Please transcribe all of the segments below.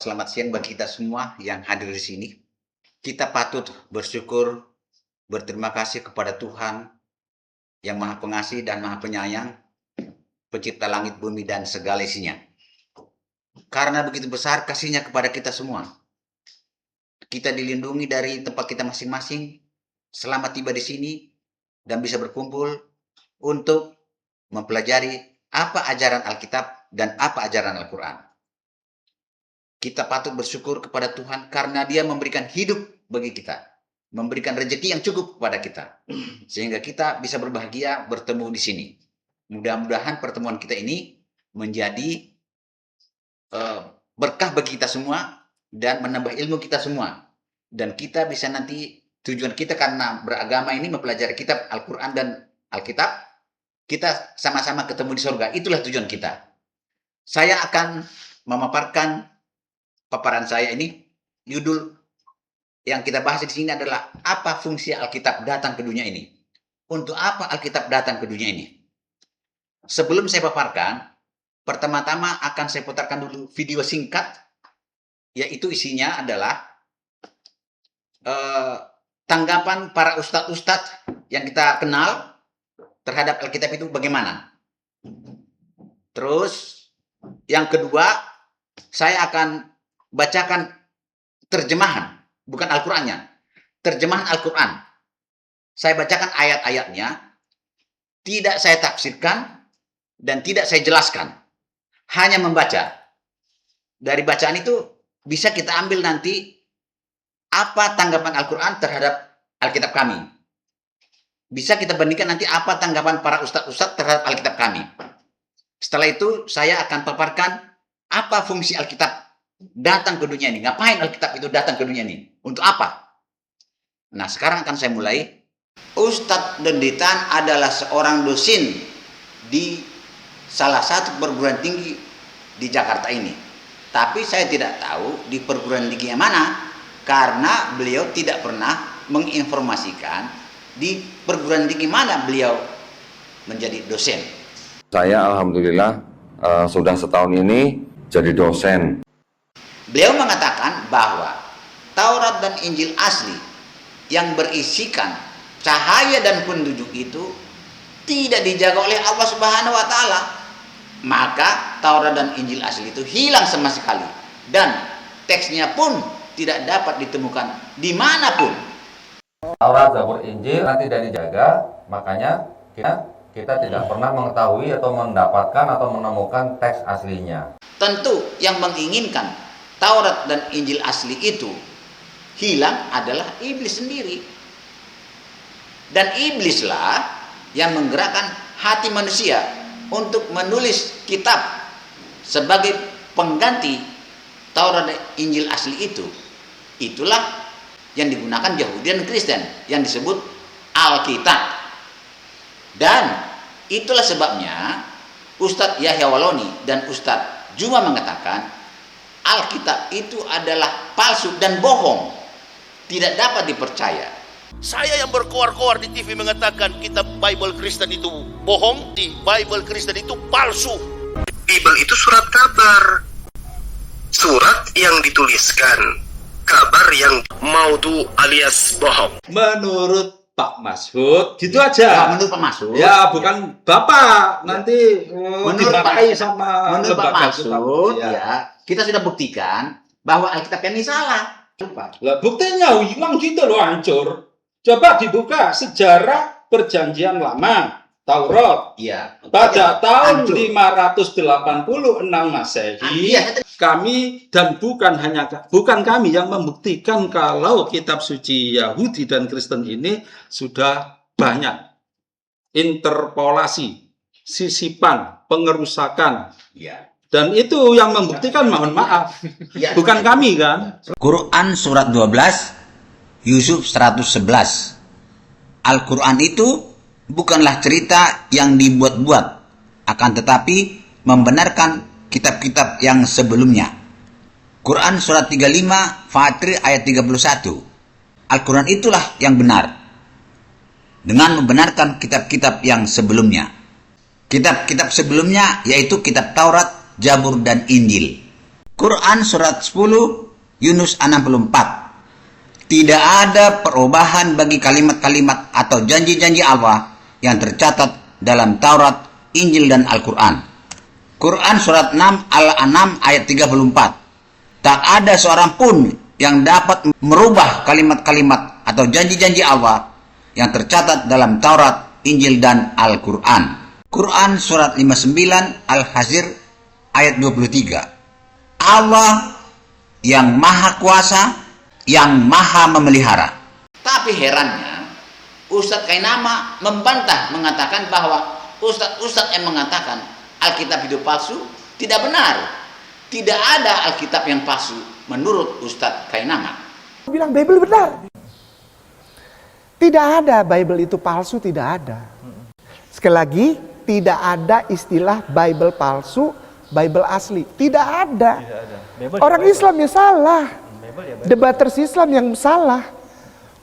Selamat siang bagi kita semua yang hadir di sini. Kita patut bersyukur, berterima kasih kepada Tuhan yang Maha Pengasih dan Maha Penyayang, Pencipta langit, bumi, dan segala isinya. Karena begitu besar kasihnya kepada kita semua. Kita dilindungi dari tempat kita masing-masing, selama tiba di sini, dan bisa berkumpul untuk mempelajari apa ajaran Alkitab dan apa ajaran Al-Quran. Kita patut bersyukur kepada Tuhan karena Dia memberikan hidup bagi kita, memberikan rezeki yang cukup kepada kita, sehingga kita bisa berbahagia bertemu di sini. Mudah-mudahan pertemuan kita ini menjadi berkah bagi kita semua dan menambah ilmu kita semua. Dan kita bisa nanti, tujuan kita karena beragama ini mempelajari kitab Al-Quran dan Alkitab, kita sama-sama ketemu di surga. Itulah tujuan kita. Saya akan memaparkan paparan saya ini. Judul yang kita bahas di sini adalah apa fungsi Alkitab datang ke dunia ini. Untuk apa Alkitab datang ke dunia ini? Sebelum saya paparkan, pertama-tama akan saya putarkan dulu video singkat, yaitu isinya adalah tanggapan para ustadz-ustadz yang kita kenal terhadap Alkitab itu bagaimana. Terus yang kedua, saya akan bacakan terjemahan, bukan Al-Qurannya, terjemahan Al-Quran. Saya bacakan ayat-ayatnya, tidak saya tafsirkan dan tidak saya jelaskan, hanya membaca. Dari bacaan itu bisa kita ambil nanti apa tanggapan Al-Quran terhadap Alkitab kami. Bisa kita bandingkan nanti apa tanggapan para ustadz-ustadz terhadap Alkitab kami. Setelah itu saya akan paparkan apa fungsi Alkitab datang ke dunia ini. Ngapain Alkitab itu datang ke dunia ini? Untuk apa? Nah, sekarang akan saya mulai. Ustadz Denditan adalah seorang dosen di salah satu perguruan tinggi di Jakarta ini. Tapi saya tidak tahu di perguruan tinggi yang mana, karena beliau tidak pernah menginformasikan di perguruan tinggi mana beliau menjadi dosen. Saya alhamdulillah sudah setahun ini jadi dosen. Beliau mengatakan bahwa Taurat dan Injil asli yang berisikan cahaya dan petunjuk itu tidak dijaga oleh Allah Subhanahu wa Ta'ala. Maka Taurat dan Injil asli itu hilang sama sekali, dan teksnya pun tidak dapat ditemukan dimanapun. Taurat, Zabur, Injil tidak dijaga, makanya kita tidak pernah mengetahui atau mendapatkan atau menemukan teks aslinya. Tentu yang menginginkan Taurat dan Injil asli itu hilang adalah iblis sendiri. Dan iblislah yang menggerakkan hati manusia untuk menulis kitab sebagai pengganti Taurat dan Injil asli itu. Itulah yang digunakan Yahudi dan Kristen yang disebut Alkitab. Dan itulah sebabnya Ustadz Yahya Waloni dan Ustadz Juma mengatakan Alkitab itu adalah palsu dan bohong, tidak dapat dipercaya. Saya yang berkoar-koar di TV mengatakan kitab Bible Kristen itu bohong, di Bible Kristen itu palsu. Bible itu surat kabar, surat yang dituliskan, kabar yang maudhu alias bohong. Menurut Pak Masud, gitu aja. Ya, menurut Pak Masud. Ya, bukan Bapak. Nanti menurut sama menurut Pak lembaga Masud, ya. ya, kita sudah buktikan bahwa Alkitab ini salah. Lah, buktinya hilang gitu loh, hancur. Coba dibuka sejarah Perjanjian Lama, Taurat. Iya. Pada tahun Hancur. 586 Masehi, kami dan bukan kami yang membuktikan kalau kitab suci Yahudi dan Kristen ini sudah banyak interpolasi, sisipan, pengerusakan. Iya. Dan itu yang membuktikan, mohon maaf, Ya. bukan kami kan. Quran surat 12, Yusuf 111. Al-Quran itu bukanlah cerita yang dibuat-buat, akan tetapi membenarkan kitab-kitab yang sebelumnya. Quran surat 35, Fatir ayat 31. Al-Quran itulah yang benar, dengan membenarkan kitab-kitab yang sebelumnya. Kitab-kitab sebelumnya yaitu kitab Taurat, Zabur, dan Injil. Quran surat 10 Yunus 64. Tidak ada perubahan bagi kalimat-kalimat atau janji-janji Allah yang tercatat dalam Taurat, Injil, dan Al-Quran. Quran surat 6 Al-An'am ayat 34. Tak ada seorang pun yang dapat merubah kalimat-kalimat atau janji-janji Allah yang tercatat dalam Taurat, Injil, dan Al-Quran. Quran surat 59 Al-Hajr ayat 23. Allah yang maha kuasa, yang maha memelihara. Tapi herannya, Ustadz Kainama membantah, mengatakan bahwa Ustadz yang mengatakan Alkitab itu palsu tidak benar. Tidak ada Alkitab yang palsu menurut Ustadz Kainama. Bilang Bible benar. Tidak ada Bible itu palsu, tidak ada. Sekali lagi, tidak ada istilah Bible palsu, Bible asli. Tidak ada. Orang Islam yang salah. Debaters Islam yang salah.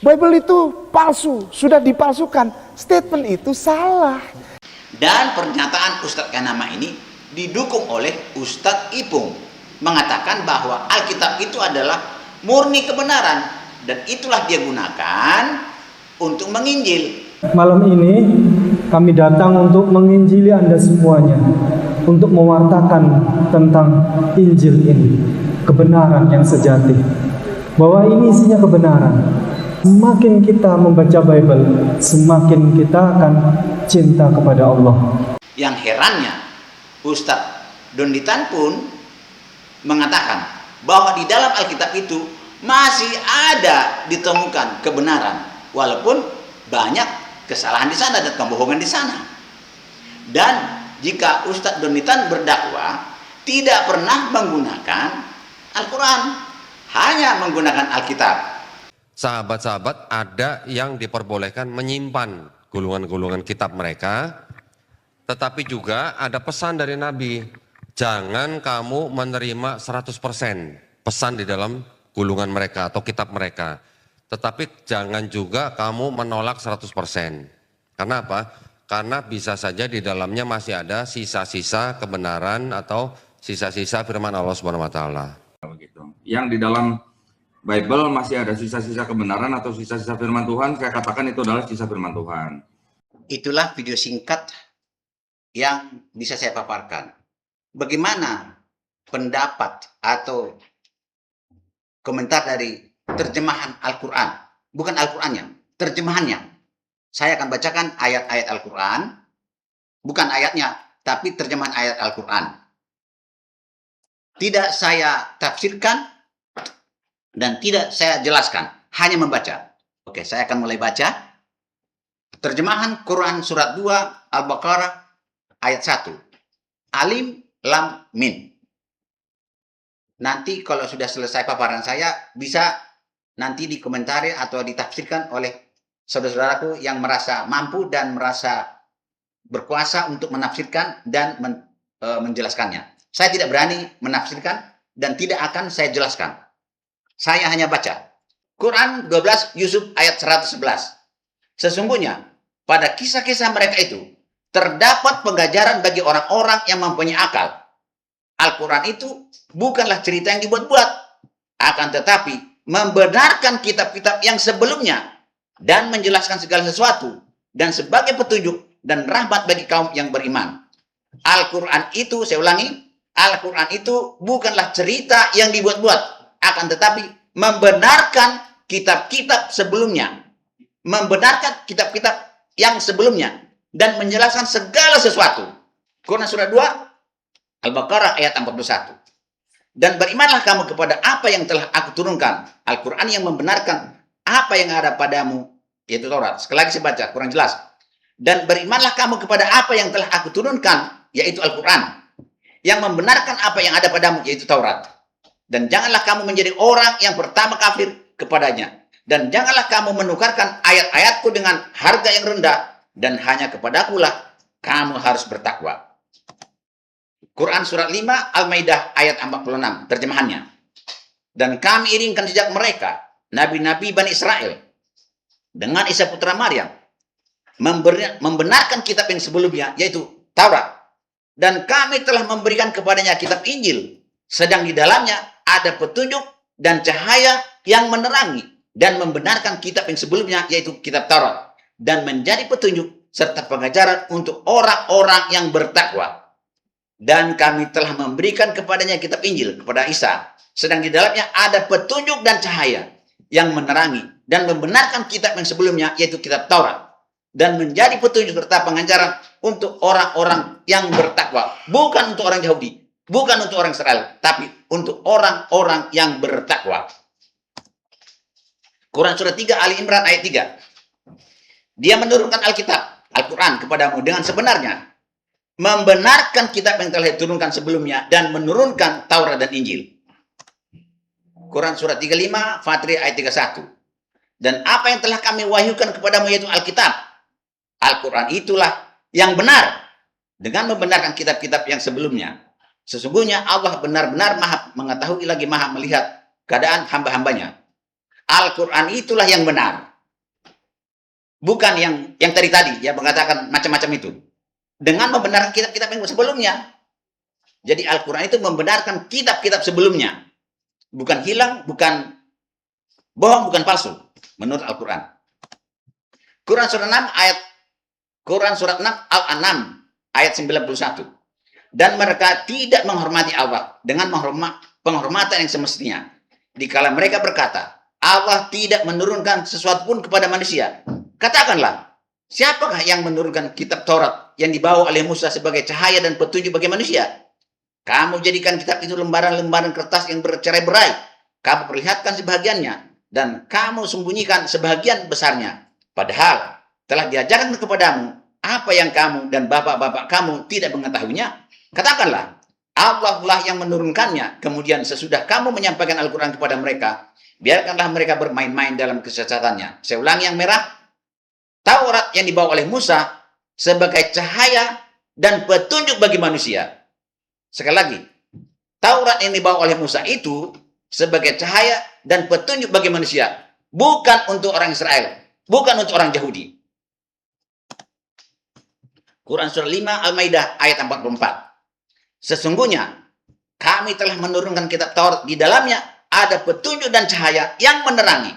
Bible itu palsu, sudah dipalsukan. Statement itu salah. Dan pernyataan Ustadz Kainama ini didukung oleh Ustadz Ipung, mengatakan bahwa Alkitab itu adalah murni kebenaran dan itulah dia gunakan untuk menginjil. Malam ini kami datang untuk menginjili Anda semuanya, untuk mewartakan tentang Injil ini, kebenaran yang sejati, bahwa ini isinya kebenaran. Semakin kita membaca Bible, semakin kita akan cinta kepada Allah. Yang herannya, Ustadz Donditan pun mengatakan bahwa di dalam Alkitab itu masih ada ditemukan kebenaran, walaupun banyak kesalahan di sana dan kebohongan di sana. Dan jika Ustadz Donditan berdakwah tidak pernah menggunakan Al-Quran, hanya menggunakan Alkitab. Sahabat-sahabat, ada yang diperbolehkan menyimpan gulungan-gulungan kitab mereka, tetapi juga ada pesan dari Nabi, jangan kamu menerima 100% pesan di dalam gulungan mereka atau kitab mereka, tetapi jangan juga kamu menolak 100%. Karena apa? Karena bisa saja di dalamnya masih ada sisa-sisa kebenaran atau sisa-sisa firman Allah Subhanahu wa taala. Yang di dalam Bible masih ada sisa-sisa kebenaran atau sisa-sisa firman Tuhan, saya katakan itu adalah sisa firman Tuhan. Itulah video singkat yang bisa saya paparkan. Bagaimana pendapat atau komentar dari terjemahan Al-Quran, bukan Al-Qurannya, terjemahannya. Saya akan bacakan ayat-ayat Al-Quran, bukan ayatnya, tapi terjemahan ayat Al-Quran. Tidak saya tafsirkan dan tidak saya jelaskan, hanya membaca. Oke, saya akan mulai baca. Terjemahan Quran surat 2 Al-Baqarah ayat 1. Alif Lam Mim. Nanti kalau sudah selesai paparan saya, bisa nanti dikomentari atau ditafsirkan oleh saudara-saudaraku yang merasa mampu dan merasa berkuasa untuk menafsirkan dan menjelaskannya. Saya tidak berani menafsirkan dan tidak akan saya jelaskan. Saya hanya baca. Quran 12 Yusuf ayat 111. Sesungguhnya pada kisah-kisah mereka itu terdapat pengajaran bagi orang-orang yang mempunyai akal. Al-Quran itu bukanlah cerita yang dibuat-buat, akan tetapi membenarkan kitab-kitab yang sebelumnya dan menjelaskan segala sesuatu dan sebagai petunjuk dan rahmat bagi kaum yang beriman. Al-Quran itu, saya ulangi, Al-Quran itu bukanlah cerita yang dibuat-buat, akan tetapi membenarkan kitab-kitab sebelumnya, membenarkan kitab-kitab yang sebelumnya dan menjelaskan segala sesuatu. Quran surah 2 Al-Baqarah ayat 41. Dan berimanlah kamu kepada apa yang telah aku turunkan, Al-Quran yang membenarkan apa yang ada padamu, yaitu Taurat. Sekali lagi saya baca, kurang jelas. Dan berimanlah kamu kepada apa yang telah aku turunkan, yaitu Al-Quran, yang membenarkan apa yang ada padamu, yaitu Taurat. Dan janganlah kamu menjadi orang yang pertama kafir kepadanya. Dan janganlah kamu menukarkan ayat-ayatku dengan harga yang rendah. Dan hanya kepadakulah kamu harus bertakwa. Quran surat 5 Al-Maidah ayat 46 terjemahannya. Dan kami iringkan jejak mereka, nabi-nabi Bani Israel, dengan Isa putra Maryam, membenarkan kitab yang sebelumnya, yaitu Taurat. Dan kami telah memberikan kepadanya kitab Injil sedang di dalamnya ada petunjuk dan cahaya yang menerangi dan membenarkan kitab yang sebelumnya, yaitu kitab Taurat, dan menjadi petunjuk serta pengajaran untuk orang-orang yang bertakwa. Dan kami telah memberikan kepadanya kitab Injil kepada Isa, sedang di dalamnya ada petunjuk dan cahaya yang menerangi dan membenarkan kitab yang sebelumnya, yaitu kitab Taurat, dan menjadi petunjuk serta pengajaran untuk orang-orang yang bertakwa. Bukan untuk orang Yahudi, bukan untuk orang Israel, tapi untuk orang-orang yang bertakwa. Quran surah 3 Ali Imran ayat 3. Dia menurunkan Alkitab, Al-Quran kepadamu dengan sebenarnya, membenarkan kitab yang telah diturunkan sebelumnya, dan menurunkan Taurat dan Injil. Quran surah 35 Fatri ayat 31. Dan apa yang telah kami wahyukan kepadamu, yaitu Alkitab, Al-Quran itulah yang benar, dengan membenarkan kitab-kitab yang sebelumnya. Sesungguhnya Allah benar-benar maha mengetahui lagi maha melihat keadaan hamba-hambanya. Al-Quran itulah yang benar. Bukan yang tadi ya mengatakan macam-macam itu. Dengan membenarkan kitab-kitab yang sebelumnya. Jadi Al-Quran itu membenarkan kitab-kitab sebelumnya. Bukan hilang, bukan bohong, bukan palsu. Menurut Al-Quran. Quran surah 6 Al-An'am ayat 91. Dan mereka tidak menghormati Allah dengan penghormatan yang semestinya. Dikala mereka berkata, Allah tidak menurunkan sesuatu pun kepada manusia. Katakanlah, siapakah yang menurunkan kitab Taurat yang dibawa oleh Musa sebagai cahaya dan petunjuk bagi manusia? Kamu jadikan kitab itu lembaran-lembaran kertas yang bercerai-berai. Kamu perlihatkan sebahagiannya, dan kamu sembunyikan sebahagian besarnya. Padahal telah diajarkan kepadamu apa yang kamu dan bapak-bapak kamu tidak mengetahuinya. Katakanlah, Allah lah yang menurunkannya. Kemudian sesudah kamu menyampaikan Al-Quran kepada mereka, biarkanlah mereka bermain-main dalam kesesatannya. Saya ulangi yang merah. Taurat yang dibawa oleh Musa sebagai cahaya dan petunjuk bagi manusia. Sekali lagi, Taurat yang dibawa oleh Musa itu sebagai cahaya dan petunjuk bagi manusia. Bukan untuk orang Israel. Bukan untuk orang Yahudi. Quran surah 5 Al-Maidah ayat 44. Sesungguhnya kami telah menurunkan kitab Taurat, di dalamnya ada petunjuk dan cahaya yang menerangi.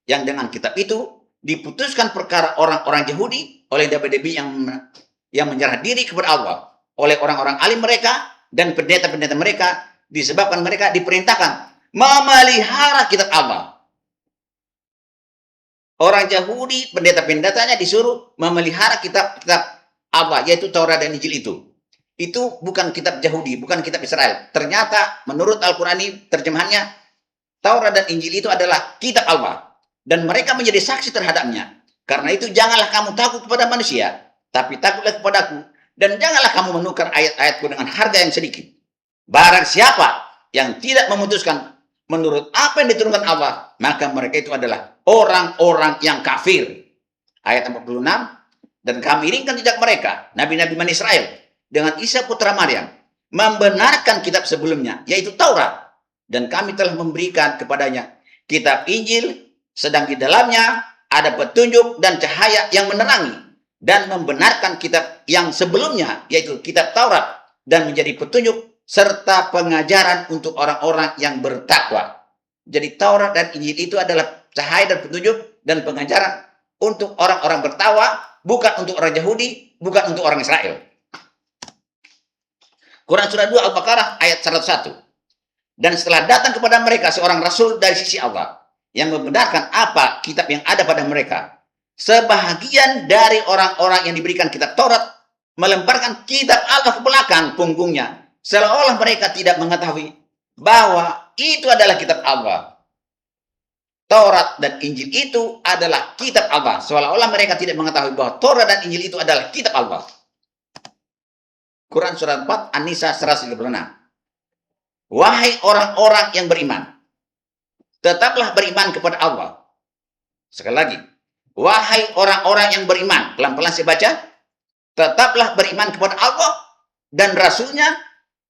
Yang dengan kitab itu diputuskan perkara orang-orang Yahudi oleh nabi-nabi yang menyerah diri kepada Allah, oleh orang-orang alim mereka dan pendeta-pendeta mereka, disebabkan mereka diperintahkan memelihara kitab Allah. Orang Yahudi, pendeta-pendetanya disuruh memelihara kitab-kitab Allah, yaitu Taurat dan Injil itu. Itu bukan kitab Yahudi, bukan kitab Israel. Ternyata menurut Al-Quran ini terjemahannya, Taurat dan Injil itu adalah kitab Allah. Dan mereka menjadi saksi terhadapnya. Karena itu janganlah kamu takut kepada manusia, tapi takutlah kepadaku. Dan janganlah kamu menukar ayat-ayatku dengan harga yang sedikit. Barang siapa yang tidak memutuskan menurut apa yang diturunkan Allah, maka mereka itu adalah orang-orang yang kafir. Ayat 46. Dan kami iringkan jejak mereka, nabi-nabi Bani Israel, dengan Isa putra Maryam, membenarkan kitab sebelumnya, yaitu Taurat. Dan kami telah memberikan kepadanya kitab Injil, sedang di dalamnya ada petunjuk dan cahaya yang menerangi dan membenarkan kitab yang sebelumnya, yaitu kitab Taurat, dan menjadi petunjuk serta pengajaran untuk orang-orang yang bertakwa. Jadi Taurat dan Injil itu adalah cahaya dan petunjuk dan pengajaran untuk orang-orang bertakwa, bukan untuk orang Yahudi, bukan untuk orang Israel. Quran surah 2 Al-Baqarah ayat 101. Dan setelah datang kepada mereka seorang rasul dari sisi Allah yang membenarkan apa kitab yang ada pada mereka, sebahagian dari orang-orang yang diberikan kitab Taurat melemparkan kitab Allah ke belakang punggungnya, seolah-olah mereka tidak mengetahui bahwa itu adalah kitab Allah. Taurat dan Injil itu adalah kitab Allah, seolah-olah mereka tidak mengetahui bahwa Taurat dan Injil itu adalah kitab Allah. Quran surah 4 An-Nisa 136. Wahai orang-orang yang beriman, tetaplah beriman kepada Allah. Sekali lagi, wahai orang-orang yang beriman, pelan-pelan saya baca, tetaplah beriman kepada Allah dan Rasulnya,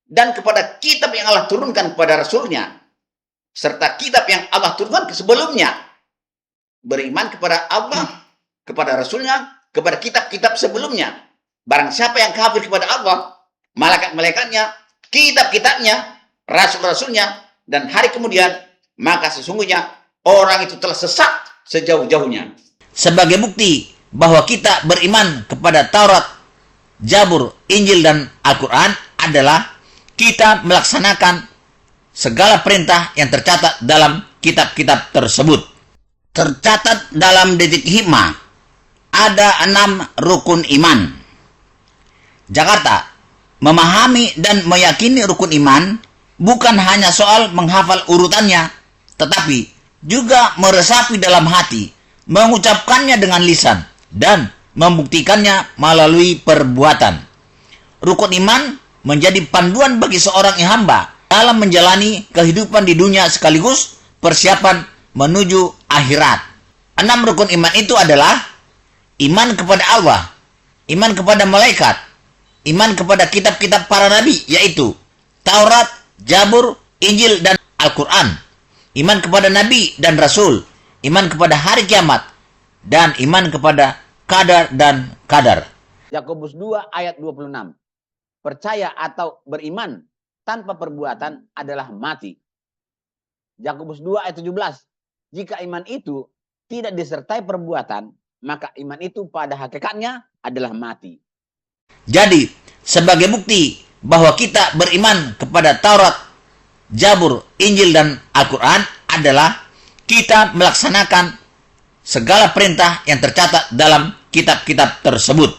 dan kepada kitab yang Allah turunkan kepada Rasulnya, serta kitab yang Allah turunkan sebelumnya. Beriman kepada Allah, kepada Rasulnya, kepada kitab-kitab sebelumnya. Barang siapa yang kafir kepada Allah, malaikat-malaikatnya, kitab-kitabnya, rasul-rasulnya, dan hari kemudian, maka sesungguhnya orang itu telah sesat sejauh-jauhnya. Sebagai bukti bahwa kita beriman kepada Taurat, Zabur, Injil, dan Al-Quran adalah kita melaksanakan segala perintah yang tercatat dalam kitab-kitab tersebut. Tercatat dalam Detik Hikmah, ada 6 rukun iman. Jakarta, memahami dan meyakini rukun iman bukan hanya soal menghafal urutannya, tetapi juga meresapi dalam hati, mengucapkannya dengan lisan, dan membuktikannya melalui perbuatan. Rukun iman menjadi panduan bagi seorang hamba dalam menjalani kehidupan di dunia sekaligus persiapan menuju akhirat. 6 rukun iman itu adalah iman kepada Allah, iman kepada malaikat, iman kepada kitab-kitab para nabi, yaitu Taurat, Zabur, Injil, dan Al-Quran, iman kepada nabi dan rasul, iman kepada hari kiamat, dan iman kepada qadar dan qadar. Yakobus 2 ayat 26. Percaya atau beriman tanpa perbuatan adalah mati. Yakobus 2 ayat 17. Jika iman itu tidak disertai perbuatan, maka iman itu pada hakikatnya adalah mati. Jadi, sebagai bukti bahwa kita beriman kepada Taurat, Zabur, Injil, dan Al-Quran adalah kita melaksanakan segala perintah yang tercatat dalam kitab-kitab tersebut.